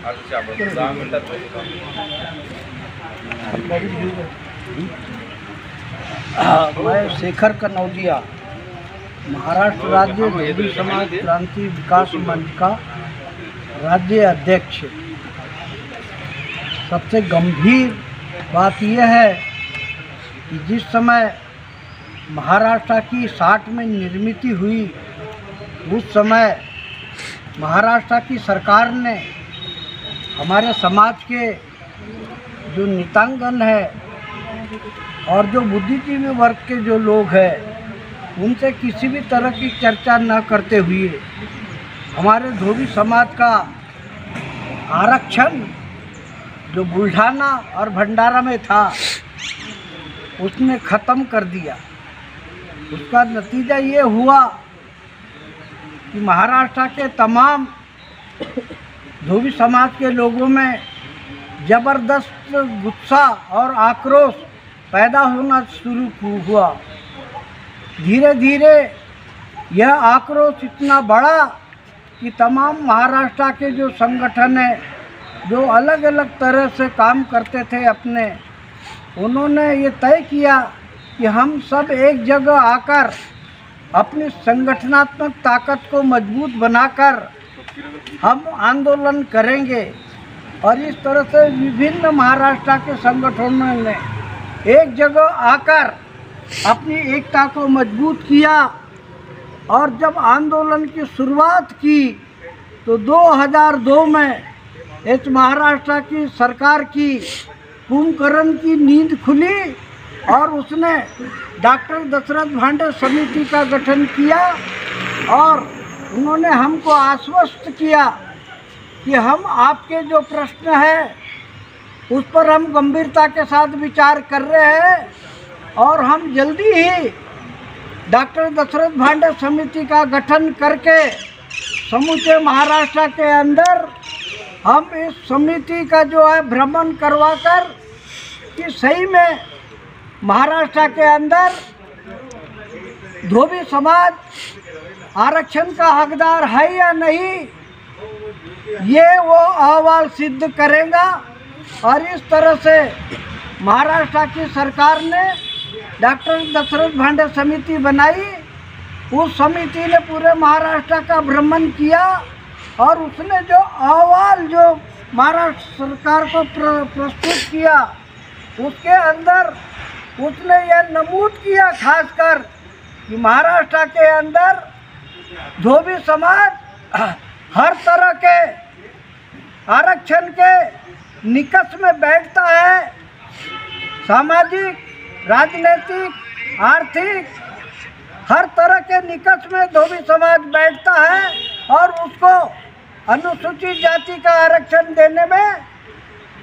मैं शेखर कनौजिया, महाराष्ट्र राज्य धोबी समाज क्रांति विकास मंच का राज्य अध्यक्ष। सबसे गंभीर बात यह है कि जिस समय महाराष्ट्र की 60 में निर्मित हुई, उस समय महाराष्ट्र की सरकार ने हमारे समाज के जो नेतांगन है और जो बुद्धिजीवी वर्ग के जो लोग हैं, उनसे किसी भी तरह की चर्चा न करते हुए हमारे धोबी समाज का आरक्षण जो बुल्ढाना और भंडारा में था, उसने ख़त्म कर दिया। उसका नतीजा ये हुआ कि महाराष्ट्र के तमाम धोबी समाज के लोगों में ज़बरदस्त गुस्सा और आक्रोश पैदा होना शुरू हुआ। धीरे धीरे यह आक्रोश इतना बढ़ा कि तमाम महाराष्ट्र के जो संगठन है, जो अलग अलग तरह से काम करते थे अपने, उन्होंने ये तय किया कि हम सब एक जगह आकर अपनी संगठनात्मक ताकत को मजबूत बनाकर हम आंदोलन करेंगे। और इस तरह से विभिन्न महाराष्ट्र के संगठनों ने एक जगह आकर अपनी एकता को मजबूत किया। और जब आंदोलन की शुरुआत की तो 2002 में इस महाराष्ट्र की सरकार की कुंभकर्ण की नींद खुली और उसने डॉक्टर दशरथ भांडे समिति का गठन किया और उन्होंने हमको आश्वस्त किया कि हम आपके जो प्रश्न है उस पर हम गंभीरता के साथ विचार कर रहे हैं और हम जल्दी ही डॉक्टर दशरथ भांडे समिति का गठन करके समूचे महाराष्ट्र के अंदर हम इस समिति का जो है भ्रमण करवाकर कि सही में महाराष्ट्र के अंदर धोबी समाज आरक्षण का हकदार है या नहीं, ये वो अहवाल सिद्ध करेगा। और इस तरह से महाराष्ट्र की सरकार ने डॉक्टर दशरथ भांडे समिति बनाई। उस समिति ने पूरे महाराष्ट्र का भ्रमण किया और उसने जो अहवाल जो महाराष्ट्र सरकार को प्रस्तुत किया, उसके अंदर उसने यह नमूद किया खासकर कि महाराष्ट्र के अंदर धोबी समाज हर तरह के आरक्षण के निकष में बैठता है। सामाजिक, राजनीतिक, आर्थिक हर तरह के निकष में धोबी समाज बैठता है और उसको अनुसूचित जाति का आरक्षण देने में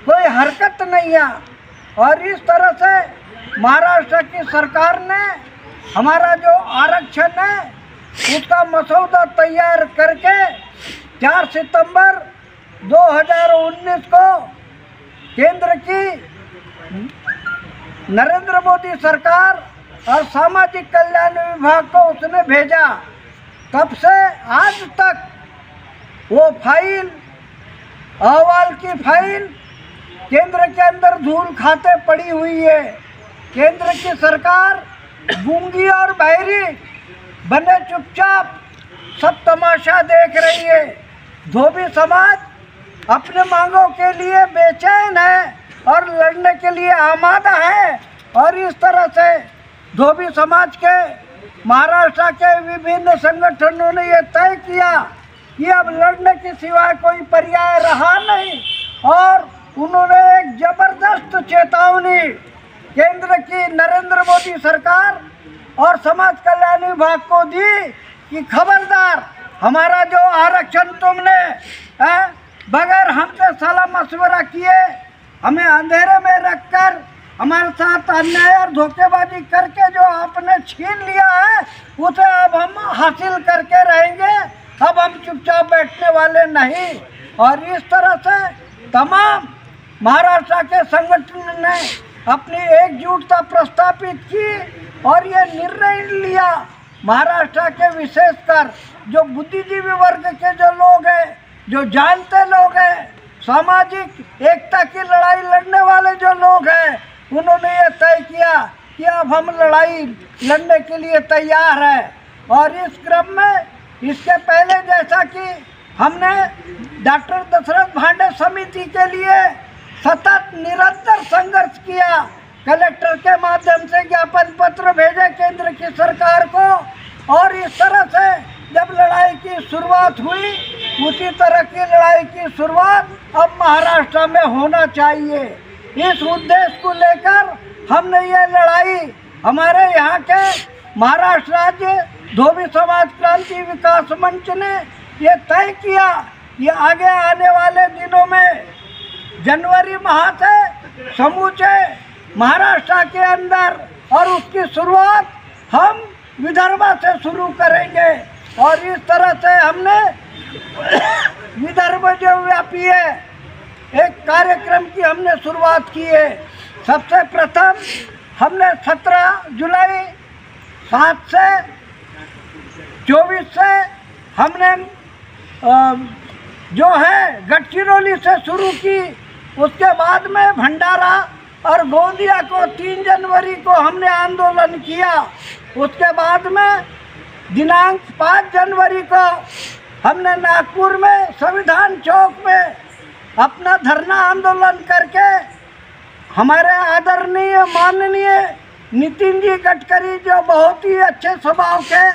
कोई हरकत नहीं है। और इस तरह से महाराष्ट्र की सरकार ने हमारा जो आरक्षण है उसका मसौदा तैयार करके 4 सितंबर 2019 को केंद्र की नरेंद्र मोदी सरकार और सामाजिक कल्याण विभाग को उसने भेजा। तब से आज तक वो फाइल, अहवाल की फाइल केंद्र के अंदर धूल खाते पड़ी हुई है। केंद्र की सरकार गूंगी और बहरी बने चुपचाप सब तमाशा देख रही है। धोबी समाज अपने मांगों के लिए बेचैन है और लड़ने के लिए आमादा है। और इस तरह से धोबी समाज के महाराष्ट्र के विभिन्न संगठनों ने यह तय किया कि अब लड़ने के सिवाय कोई पर्याय रहा नहीं। और उन्होंने एक जबरदस्त चेतावनी केंद्र की नरेंद्र मोदी सरकार और समाज कल्याण विभाग को दी कि खबरदार, हमारा जो आरक्षण तुमने बगैर हमसे सलाह मशवरा किए हमें अंधेरे में रखकर हमारे साथ अन्याय और धोखेबाजी करके जो आपने छीन लिया है, उसे अब हम हासिल करके रहेंगे। अब हम चुपचाप बैठने वाले नहीं। और इस तरह से तमाम महाराष्ट्र के संगठन ने अपनी एकजुटता प्रस्थापित की और ये निर्णय लिया, महाराष्ट्र के विशेषकर जो बुद्धिजीवी वर्ग के जो लोग हैं, जो जानते लोग हैं, सामाजिक एकता की लड़ाई लड़ने वाले जो लोग हैं उन्होंने ये तय किया कि अब हम लड़ाई लड़ने के लिए तैयार हैं। और इस क्रम में इसके पहले जैसा कि हमने डॉक्टर दशरथ भांडे समिति के लिए सतत निरंतर संघर्ष किया, कलेक्टर के माध्यम से ज्ञापन पत्र भेजे केंद्र की सरकार को, और इस तरह से जब लड़ाई की शुरुआत हुई उसी तरह की लड़ाई की शुरुआत अब महाराष्ट्र में होना चाहिए। इस उद्देश्य को लेकर हमने ये लड़ाई हमारे यहाँ के महाराष्ट्र राज्य धोबी समाज क्रांति विकास मंच ने ये तय किया कि आगे आने वाले दिनों में जनवरी माह से समूचे महाराष्ट्र के अंदर और उसकी शुरुआत हम विदर्भ से शुरू करेंगे। और इस तरह से हमने विदर्भ जो व्यापी है एक कार्यक्रम की हमने शुरुआत की है। सबसे प्रथम हमने 17 जुलाई 7 से 24 से हमने जो है गढ़चिरौली से शुरू की, उसके बाद में भंडारा और गोंदिया को 3 जनवरी को हमने आंदोलन किया। उसके बाद में दिनांक 5 जनवरी को हमने नागपुर में संविधान चौक में अपना धरना आंदोलन करके हमारे आदरणीय माननीय नितिन जी गडकरी जो बहुत ही अच्छे स्वभाव के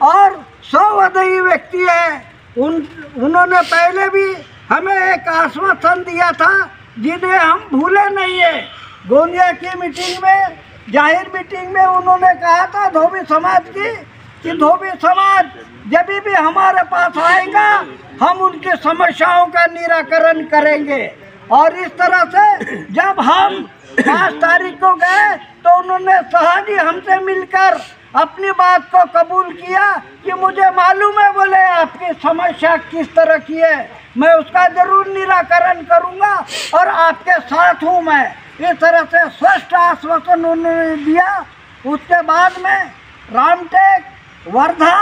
और सौहृदयी व्यक्ति हैं, उन्होंने पहले भी हमें एक आश्वासन दिया था जिन्हें हम भूले नहीं है। गोंदिया की मीटिंग में, जाहिर मीटिंग में उन्होंने कहा था धोबी समाज की कि धोबी समाज जब भी हमारे पास आएगा हम उनकी समस्याओं का निराकरण करेंगे। और इस तरह से जब हम 5 तारीख को गए तो उन्होंने सहज ही हमसे मिलकर अपनी बात को कबूल किया कि मुझे मालूम है, बोले आपकी समस्या किस तरह की है, मैं उसका जरूर निराकरण करूंगा और आपके साथ हूँ मैं। इस तरह से स्पष्ट आश्वासन उन्होंने दिया। उसके बाद में रामटेक, वर्धा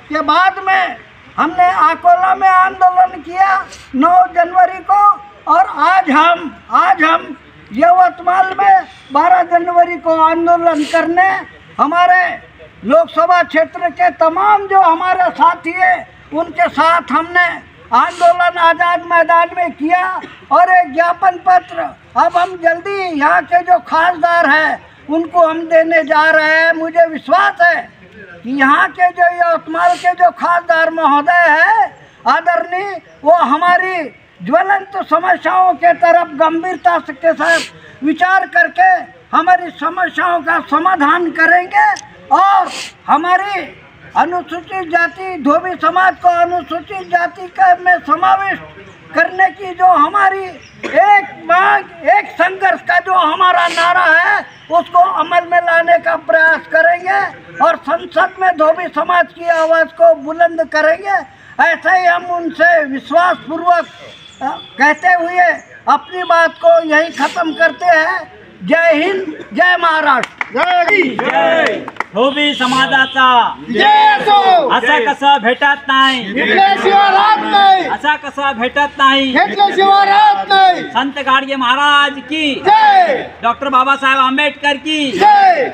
के बाद में हमने अकोला में आंदोलन किया 9 जनवरी को, और आज हम यवतमाल में 12 जनवरी को आंदोलन करने हमारे लोकसभा क्षेत्र के तमाम जो हमारे साथी हैं उनके साथ हमने आंदोलन आज़ाद मैदान में किया। और एक ज्ञापन पत्र अब हम जल्दी यहाँ के जो खासदार हैं उनको हम देने जा रहे हैं। मुझे विश्वास है कि यहाँ के जो यवतमाल के जो खासदार महोदय हैं आदरणीय, वो हमारी ज्वलंत समस्याओं के तरफ गंभीरता के साथ विचार करके हमारी समस्याओं का समाधान करेंगे और हमारी अनुसूचित जाति धोबी समाज को अनुसूचित जाति का में समाविष्ट करने की जो हमारी एक मांग, एक संघर्ष का जो हमारा नारा है उसको अमल में लाने का प्रयास करेंगे और संसद में धोबी समाज की आवाज़ को बुलंद करेंगे। ऐसे ही हम उनसे विश्वास पूर्वक कहते हुए अपनी बात को यही खत्म करते हैं। जय हिंद, जय महाराष्ट्र, जय धोबी समाजाचा जय असो. असं कसं भेटत नाही, घेतल्याशिवाय राहत नाही, असं कसं भेटत नाही, घेतल्याशिवाय राहत नाही. संत गाडगे महाराज की जय. डॉक्टर बाबासाहेब आंबेडकर की जय.